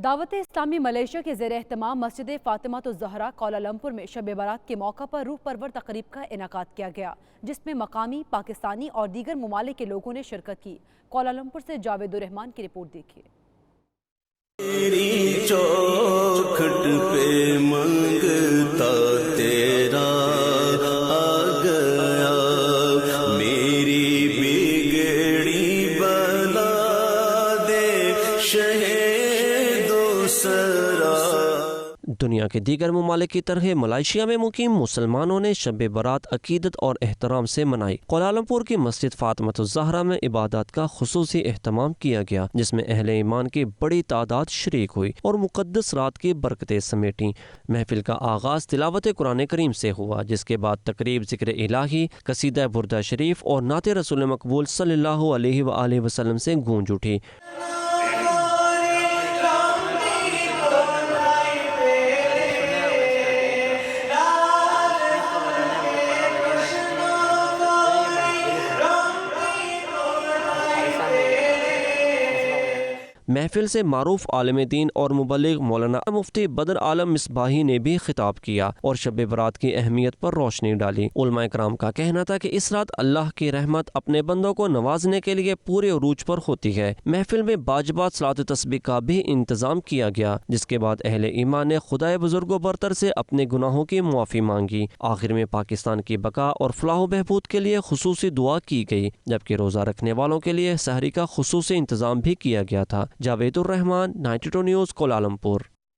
دعوت اسلامی ملائیشیا کے زیر اہتمام مسجد فاطمۃ الزہرا کوالالمپور میں شب برات کے موقع پر روح پرور تقریب کا انعقاد کیا گیا، جس میں مقامی، پاکستانی اور دیگر ممالک کے لوگوں نے شرکت کی۔ کوالالمپور سے جاوید الرحمان کی رپورٹ دیکھیے۔ تیری چوکھٹ پہ منگتا تیرا آ گیا، میری بگڑی بنا دے شہید و سرا۔ دنیا کے دیگر ممالک کی طرح ملائیشیا میں مقیم مسلمانوں نے شب برات عقیدت اور احترام سے منائی۔ کوالالمپور کی مسجد فاطمۃ الزہرا میں عبادات کا خصوصی اہتمام کیا گیا، جس میں اہل ایمان کی بڑی تعداد شریک ہوئی اور مقدس رات کی برکتیں سمیٹیں۔ محفل کا آغاز تلاوت قرآن کریم سے ہوا، جس کے بعد تقریب ذکر الہی، قصیدہ بردہ شریف اور نعت رسول مقبول صلی اللہ علیہ وآلہ وسلم سے گونج اٹھی۔ محفل سے معروف عالم دین اور مبلغ مولانا مفتی بدر عالم مصباحی نے بھی خطاب کیا اور شب برات کی اہمیت پر روشنی ڈالی۔ علماء کرام کا کہنا تھا کہ اس رات اللہ کی رحمت اپنے بندوں کو نوازنے کے لیے پورے عروج پر ہوتی ہے۔ محفل میں باجبات صلاۃ تسبیح کا بھی انتظام کیا گیا، جس کے بعد اہل ایمان نے خدائے بزرگ و برتر سے اپنے گناہوں کی معافی مانگی۔ آخر میں پاکستان کی بقا اور فلاح و بہبود کے لیے خصوصی دعا کی گئی، جبکہ روزہ رکھنے والوں کے لیے سحری کا خصوصی انتظام بھی کیا گیا تھا۔ جاوید الرحمان، 92 نیوز، کوالالمپور۔